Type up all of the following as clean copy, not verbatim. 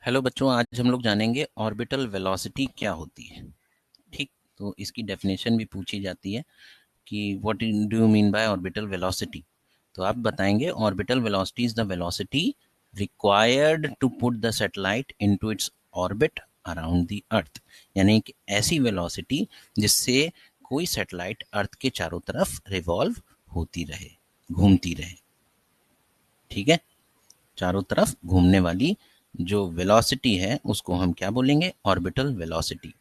Hello बच्चों, आज हम लोग जानेंगे ऑर्बिटल वेलोसिटी क्या होती है। ठीक, तो इसकी डेफिनेशन भी पूछी जाती है कि what do you mean by orbital velocity. तो आप बताएंगे orbital velocity is the velocity required to put the satellite into its orbit around the earth. यानी कि ऐसी वेलोसिटी जिससे कोई सैटेलाइट अर्थ के चारों तरफ रिवॉल्व होती रहे, घूमती रहे। ठीक है, चारों तरफ घूमने वाली जो वेलोसिटी है उसको हम क्या बोलेंगे? Orbital velocity.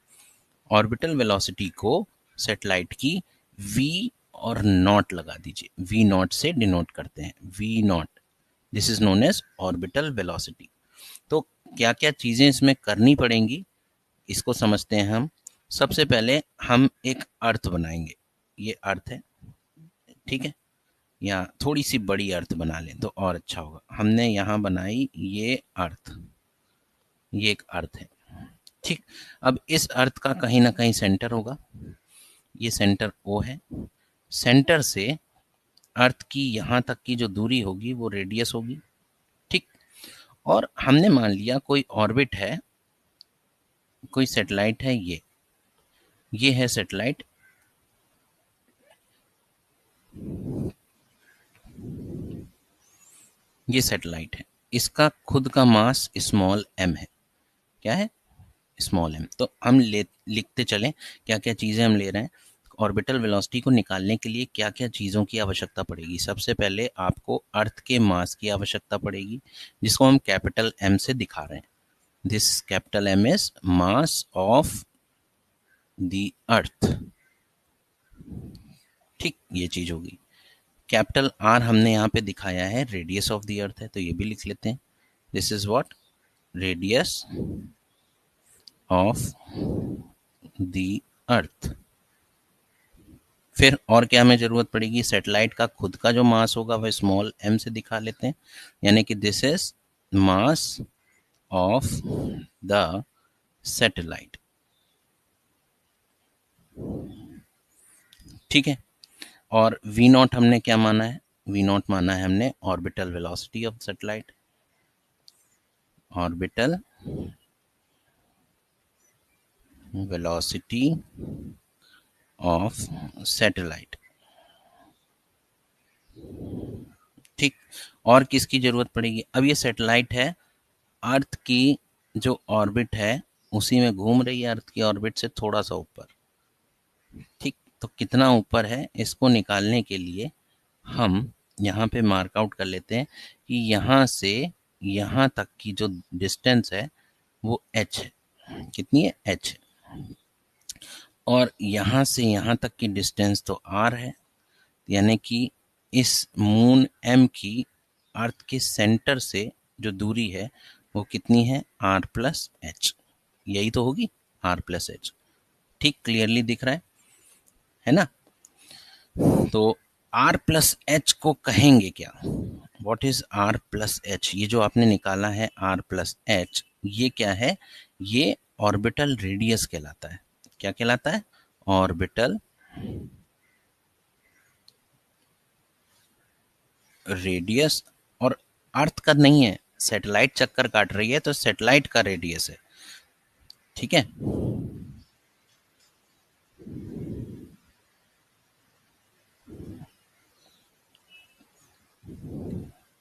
ऑर्बिटल वेलोसिटी को सैटेलाइट की वी और नॉट लगा दीजिए, वी नॉट से डिनोट करते हैं, V naught. This is known as orbital velocity. तो क्या क्या चीजें इसमें करनी पड़ेंगी इसको समझते हैं हम। सबसे पहले हम एक अर्थ बनाएंगे। ये अर्थ है, ठीक है, या थोड़ी सी बड़ी अर्थ बना लें तो और अच्छा होगा। हमने यहाँ बनाई ये अर्थ, ये एक अर्थ है। ठीक, अब इस अर्थ का कहीं ना कहीं सेंटर होगा, ये सेंटर ओ है। सेंटर से अर्थ की यहाँ तक की जो दूरी होगी वो रेडियस होगी। ठीक, और हमने मान लिया कोई ऑर्बिट है, कोई सैटेलाइट है, ये है सैटेलाइट। ये सैटेलाइट है, इसका खुद का मास स्मॉल एम है। क्या है? Small M. तो हम लिखते चलें क्या क्या चीज़ें हम ले रहे हैं। ऑर्बिटल वेलोसिटी को निकालने के लिए क्या क्या चीज़ों की आवश्यकता पड़ेगी? सबसे पहले आपको अर्थ के मास की आवश्यकता पड़ेगी, जिसको हम कैपिटल एम से दिखा रहे हैं। This capital M is mass of the earth. ठीक, ये चीज़ होगी। कैपिटल आर हमने यहाँ पे दिखाया है, रेडियस ऑफ द अर्थ है, तो ये भी लिख लेते हैं। This is what? Radius of the अर्थ। फिर और क्या हमें ज़रूरत पड़ेगी? सैटेलाइट का खुद का जो मास होगा वह स्मॉल एम से दिखा लेते हैं, यानी कि this is mass of the satellite. ठीक है, और वी नॉट हमने क्या माना है? वी नॉट माना है हमने orbital velocity of satellite. Orbital velocity of satellite. ठीक, और किसकी जरूरत पड़ेगी? अब ये सैटेलाइट है, अर्थ की जो ऑर्बिट है उसी में घूम रही है, अर्थ की ऑर्बिट से थोड़ा सा ऊपर। ठीक, तो कितना ऊपर है इसको निकालने के लिए हम यहाँ पे मार्क आउट कर लेते हैं कि यहाँ से यहाँ तक की जो डिस्टेंस है वो h है। कितनी है? h है। और यहाँ से यहाँ तक की डिस्टेंस तो r है, यानी कि इस मून m की अर्थ के सेंटर से जो दूरी है वो कितनी है? r plus H. यही तो होगी, r प्लस एच। ठीक, क्लियरली दिख रहा है ना? तो r प्लस एच को कहेंगे क्या? What is r plus H? ये जो आपने निकाला है r प्लस एच, ये क्या है? ये ऑर्बिटल रेडियस कहलाता है। क्या कहलाता है? Orbital radius. और अर्थ का नहीं है, सैटेलाइट चक्कर काट रही है तो सैटेलाइट का रेडियस है। ठीक है,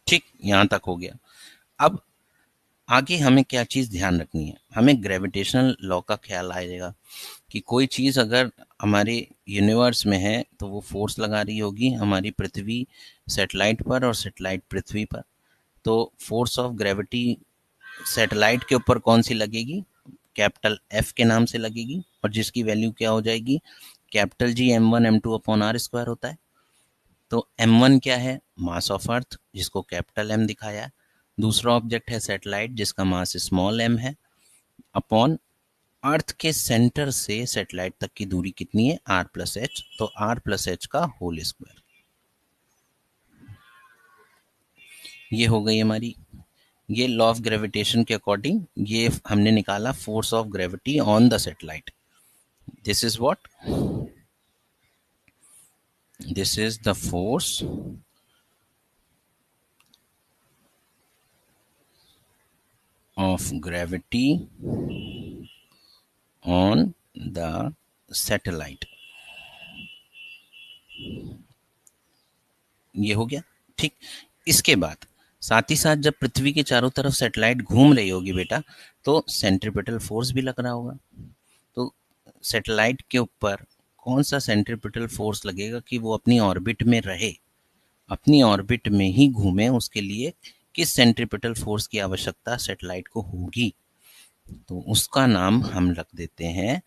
ठीक, यहां तक हो गया। अब आगे हमें क्या चीज़ ध्यान रखनी है? हमें ग्रेविटेशनल लॉ का ख्याल आएगा कि कोई चीज़ अगर हमारे यूनिवर्स में है तो वो फोर्स लगा रही होगी हमारी पृथ्वी सैटेलाइट पर और सैटेलाइट पृथ्वी पर। तो फोर्स ऑफ ग्रेविटी सैटेलाइट के ऊपर कौन सी लगेगी? कैपिटल एफ के नाम से लगेगी, और जिसकी वैल्यू क्या हो जाएगी? Capital G m1 m2 upon R square होता है। तो m1 क्या है? मास ऑफ अर्थ, जिसको कैपिटल एम दिखाया है। दूसरा ऑब्जेक्ट है सैटेलाइट, जिसका मास स्मॉल एम है, अपॉन अर्थ के सेंटर से सैटेलाइट तक की दूरी कितनी है? R plus H. तो आर प्लस एच का होल स्क्वायर। ये हो गई हमारी, ये लॉ ऑफ ग्रेविटेशन के अकॉर्डिंग ये हमने निकाला force of gravity on the satellite. This is what? This is the force of gravity on the satellite। ये हो गया। ठीक, इसके बाद साथ ही साथ जब पृथ्वी के चारों तरफ सैटेलाइट घूम रही होगी बेटा, तो सेंट्रीपिटल फोर्स भी लग रहा होगा। तो सैटेलाइट के ऊपर कौन सा सेंट्रीपिटल फोर्स लगेगा कि वो अपनी ऑर्बिट में रहे, अपनी ऑर्बिट में ही घूमे, उसके लिए किस सेंट्रीपिटल फोर्स की आवश्यकता सैटेलाइट को होगी? तो उसका नाम हम रख देते हैं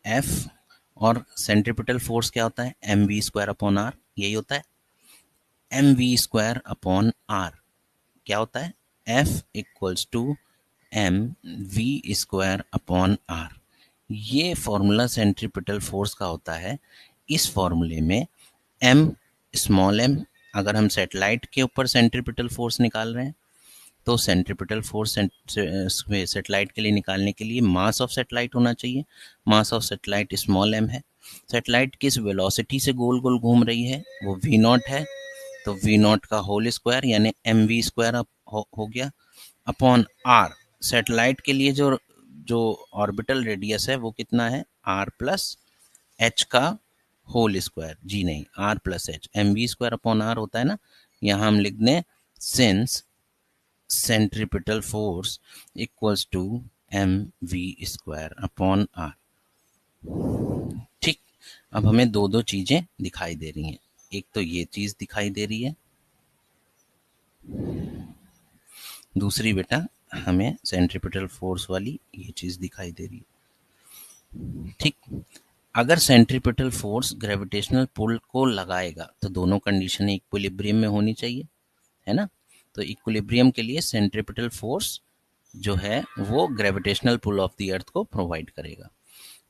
एफ। और सेंट्रीपिटल फोर्स क्या होता है? M V square upon R, यही होता है। M V square upon R क्या होता है? F equals to M V square upon R. ये फॉर्मूला सेंट्रीपिटल फोर्स का होता है। इस फॉर्मूले में एम, स्मॉल एम, अगर हम सैटेलाइट के ऊपर सेंट्रीपिटल फोर्स निकाल रहे हैं तो सेंट्रीपिटल फोर्स सैटेलाइट के लिए निकालने के लिए मास ऑफ सैटेलाइट होना चाहिए। Mass of satellite small M है। सैटेलाइट किस वेलोसिटी से गोल गोल घूम रही है? वो वी नॉट है। तो वी नॉट का होल स्क्वायर यानी एम वी स्क्वायर हो गया अपॉन आर। सैटेलाइट के लिए जो जो ऑर्बिटल रेडियस है वो कितना है? आर प्लस एच का होल स्क्वायर। जी नहीं, R plus H, M V square upon R होता है ना। यहाँ हम लिख दें since centripetal force equals to M V square upon R. ठीक, अब हमें दो दो चीजें दिखाई दे रही हैं। एक तो ये चीज दिखाई दे रही है, दूसरी बेटा हमें सेंट्रीपिटल फोर्स वाली ये चीज दिखाई दे रही है। ठीक, अगर सेंट्रीपिटल फोर्स ग्रेविटेशनल पुल को लगाएगा तो दोनों कंडीशन इक्विलिब्रियम में होनी चाहिए, है ना। तो इक्विलिब्रियम के लिए सेंट्रीपिटल फोर्स जो है वो gravitational pull of the earth को प्रोवाइड करेगा।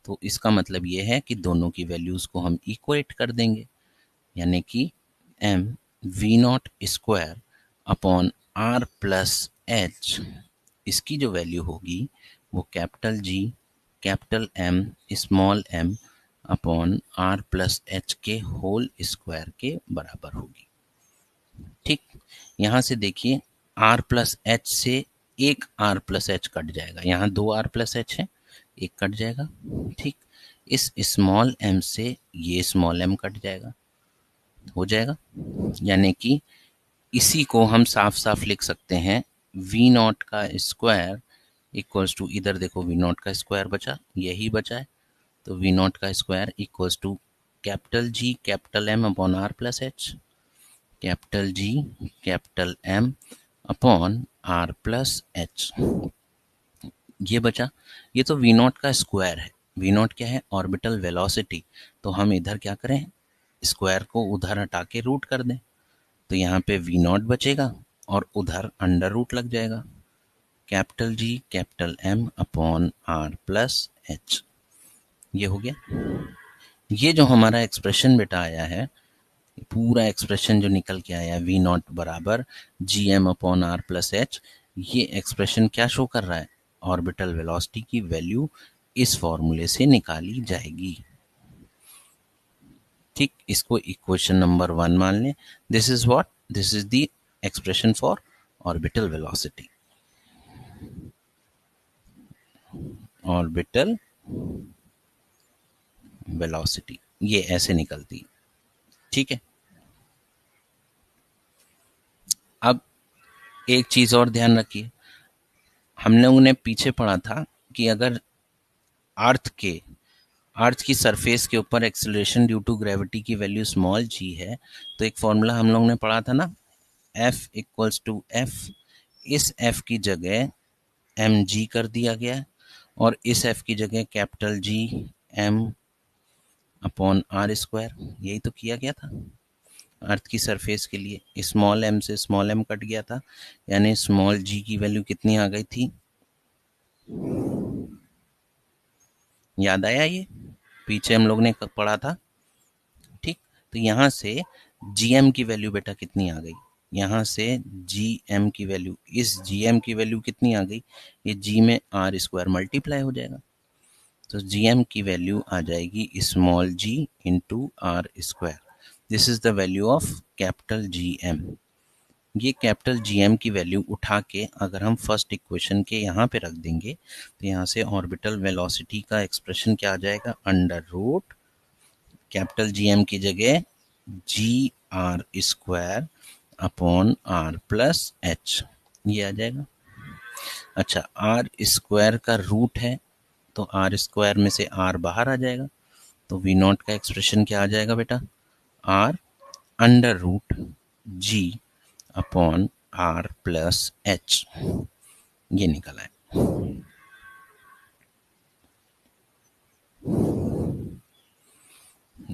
तो इसका मतलब ये है कि दोनों की वैल्यूज को हम इक्वेट कर देंगे, यानी कि M V naught square upon R plus H, इसकी जो वैल्यू होगी वो capital G capital M small M upon R plus H के होल स्क्वायर के बराबर होगी। ठीक, यहाँ से देखिए आर प्लस एच से एक आर प्लस एच कट जाएगा, यहाँ दो आर प्लस एच है, एक कट जाएगा। ठीक, इस स्मॉल एम से ये स्मॉल एम कट जाएगा, हो जाएगा। यानी कि इसी को हम साफ साफ लिख सकते हैं वी नॉट का स्क्वायर इक्वल्स टू, इधर देखो वी नॉट का स्क्वायर बचा, यही बचा है, तो वी नॉट का square equals to capital G capital M upon R plus H, capital G capital M upon R plus H, ये बचा। ये तो वी नॉट का स्क्वायर है। वी नॉट क्या है? Orbital velocity. तो हम इधर क्या करें? स्क्वायर को उधर हटा के रूट कर दें, तो यहाँ पे वी नॉट बचेगा और उधर अंडर रूट लग जाएगा, capital G capital M upon R plus H, ये हो गया। ये जो हमारा एक्सप्रेशन बेटा आया है, पूरा एक्सप्रेशन जो निकल के आया वी नॉट बराबर G M upon R plus H, ये एक्सप्रेशन क्या शो कर रहा है? ऑर्बिटल वेलोसिटी की वैल्यू इस फॉर्मूले से निकाली जाएगी। ठीक, इसको इक्वेशन नंबर 1 मान लें। This is what? This is the expression for orbital velocity. Orbital velocity ये ऐसे निकलती है। ठीक है, अब एक चीज और ध्यान रखिए, हम लोगों ने पीछे पढ़ा था कि अगर अर्थ के अर्थ की सरफेस के ऊपर एक्सेलरेशन ड्यू टू ग्रेविटी की वैल्यू स्मॉल जी है, तो एक फॉर्मूला हम लोग ने पढ़ा था ना, एफ इक्वल्स टू एफ। इस एफ की जगह एम जी कर दिया गया और इस एफ की जगह capital G M upon R square, यही तो किया गया था। अर्थ की सरफेस के लिए स्मॉल एम से स्मॉल एम कट गया था, यानी स्मॉल जी की वैल्यू कितनी आ गई थी? याद आया? ये पीछे हम लोग ने पढ़ा था। ठीक, तो यहाँ से gm की वैल्यू बेटा कितनी आ गई? यहाँ से gm की वैल्यू, इस gm की वैल्यू कितनी आ गई? ये g में आर स्क्वायर मल्टीप्लाई हो जाएगा, तो gm की वैल्यू आ जाएगी small g into R square. This is the value of capital gm। ये कैपिटल GM की वैल्यू उठा के अगर हम फर्स्ट इक्वेशन के यहाँ पे रख देंगे तो यहाँ से ऑर्बिटल वेलोसिटी का एक्सप्रेशन क्या आ जाएगा, अंडर रूट कैपिटल GM की जगह GR² upon R plus H, ये आ जाएगा। अच्छा, R² का रूट है तो R² में से R बाहर आ जाएगा, तो V0 का एक्सप्रेशन क्या आ जाएगा बेटा, R under root G upon R plus H, ये निकला है।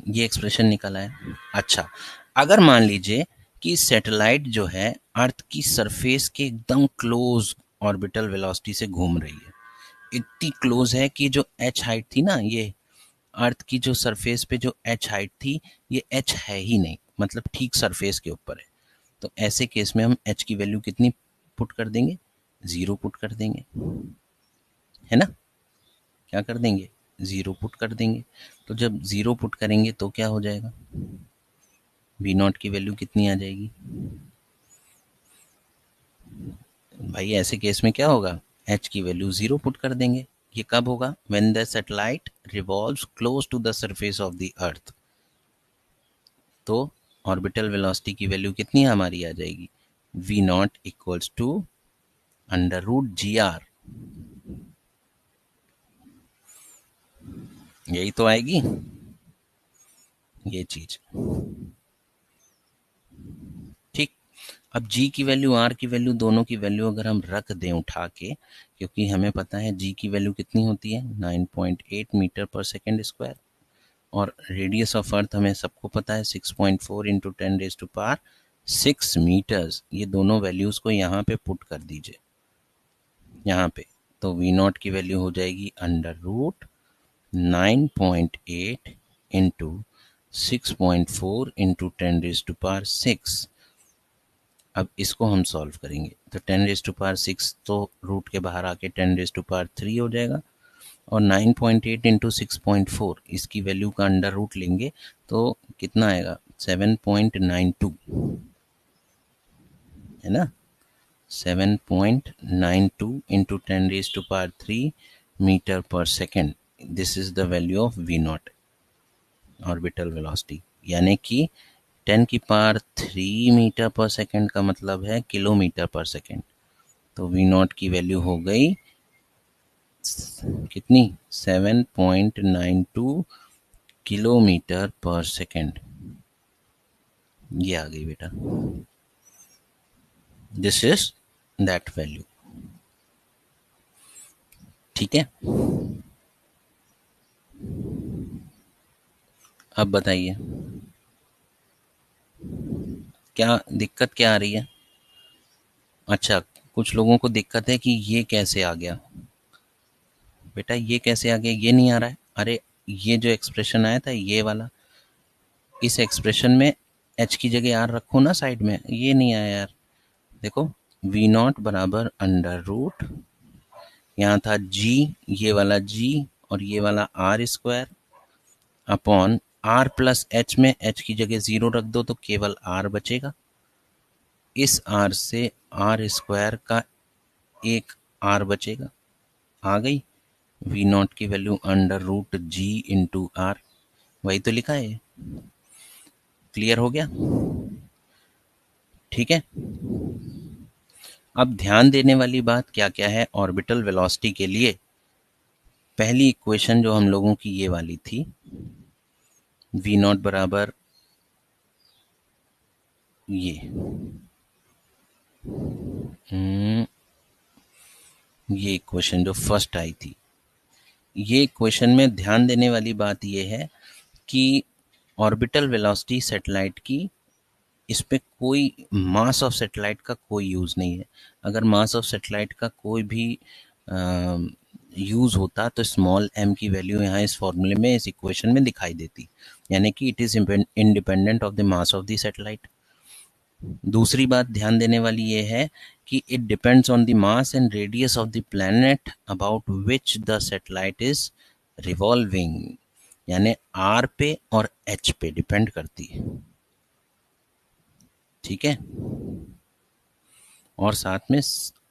ये एक्सप्रेशन निकला है। अच्छा, अगर मान लीजिए कि सैटेलाइट जो है अर्थ की सरफेस के एकदम क्लोज ऑर्बिटल वेलोसिटी से घूम रही है, इतनी क्लोज है कि जो h हाइट थी ना, ये अर्थ की जो सरफेस पे जो h हाइट थी, ये h है ही नहीं, मतलब ठीक सरफेस के ऊपर है। तो ऐसे केस में हम h की वैल्यू कितनी पुट कर देंगे, 0 पुट कर देंगे, है ना। क्या कर देंगे, 0 पुट कर देंगे। तो जब 0 पुट करेंगे तो क्या हो जाएगा, V0 की वैल्यू कितनी आ जाएगी भाई, ऐसे केस में क्या होगा, h की वैल्यू 0 पुट कर देंगे। ये कब होगा, when the satellite revolves close to the surface of the earth. तो ऑर्बिटल वेलोसिटी की वैल्यू कितनी हमारी आ जाएगी, V0 equals to under root GR, यही तो आएगी ये चीज। ठीक, अब G की वैल्यू R की वैल्यू दोनों की वैल्यू अगर हम रख दें उठा के, क्योंकि हमें पता है G की वैल्यू कितनी होती है, 9.8 मीटर पर सेकेंड स्क्वायर, और रेडियस ऑफ अर्थ हमें सबको पता है 6.4 इंटू 10⁻⁶ 6 मीटर्स। ये दोनों वैल्यूज को यहाँ पे पुट कर दीजिए, यहाँ पे, तो V0 की वैल्यू हो जाएगी अंडर रूट 9.8 इंटू 6.4 इंटू 10⁻⁶। अब इसको हम सॉल्व करेंगे तो 10⁻⁶ तो रूट के बाहर आके 10⁻³ हो जाएगा, और 9.8 इंटू 6.4 इसकी वैल्यू का अंडर रूट लेंगे तो कितना आएगा, 7.92, है ना। 7.92 इंटू 10⁻³ मीटर पर second, this is the value of V0 orbital velocity, यानी कि 10⁻³ मीटर पर सेकेंड का मतलब है किलोमीटर पर सेकेंड। तो V0 की वैल्यू हो गई कितनी, 7.92 किलोमीटर पर सेकेंड, ये आ गई बेटा, दिस इज दैट वैल्यू। ठीक है, अब बताइए क्या दिक्कत क्या आ रही है। अच्छा, कुछ लोगों को दिक्कत है कि ये कैसे आ गया, बेटा ये कैसे आ गया, ये नहीं आ रहा है। अरे, ये जो एक्सप्रेशन आया था ये वाला, इस एक्सप्रेशन में h की जगह r रखो ना साइड में, ये नहीं आया यार। देखो, V0 बराबर अंडर रूट, यहाँ था g, ये वाला g और ये वाला R² upon R plus h में h की जगह 0 रख दो तो केवल r बचेगा। इस r से R² का एक r बचेगा, आ गई V0 की value under root G into R, वही तो लिखा है। क्लियर हो गया, ठीक है। अब ध्यान देने वाली बात क्या क्या है ऑर्बिटल वेलोसिटी के लिए। पहली इक्वेशन जो हम लोगों की ये वाली थी, V0 बराबर ये, ये इक्वेशन जो फर्स्ट आई थी, ये इक्वेशन में ध्यान देने वाली बात ये है कि ऑर्बिटल वेलोसिटी सैटेलाइट की, इस पे कोई मास ऑफ सैटेलाइट का कोई यूज़ नहीं है। अगर मास ऑफ सैटेलाइट का कोई भी यूज़ होता तो स्मॉल m की वैल्यू यहाँ इस फॉर्मूले में, इस इक्वेशन में दिखाई देती, यानी कि it is independent of the mass of the satellite. दूसरी बात ध्यान देने वाली ये है कि it depends on the mass and radius of the planet about which the satellite is revolving, यानी r पे और h पे डिपेंड करती है। ठीक है, और साथ में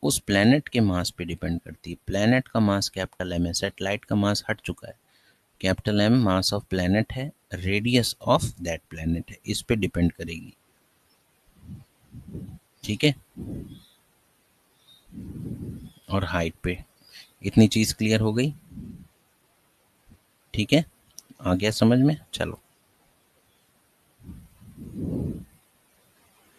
उस प्लैनेट के मास पे डिपेंड करती है। प्लैनेट का मास कैपिटल एम है, सैटेलाइट का मास हट चुका है। Capital M mass of planet है, रेडियस ऑफ दैट प्लैनेट है, इस पे डिपेंड करेगी। ठीक है, और हाइट पे। इतनी चीज़ क्लियर हो गई? ठीक है, आ गया समझ में? चलो।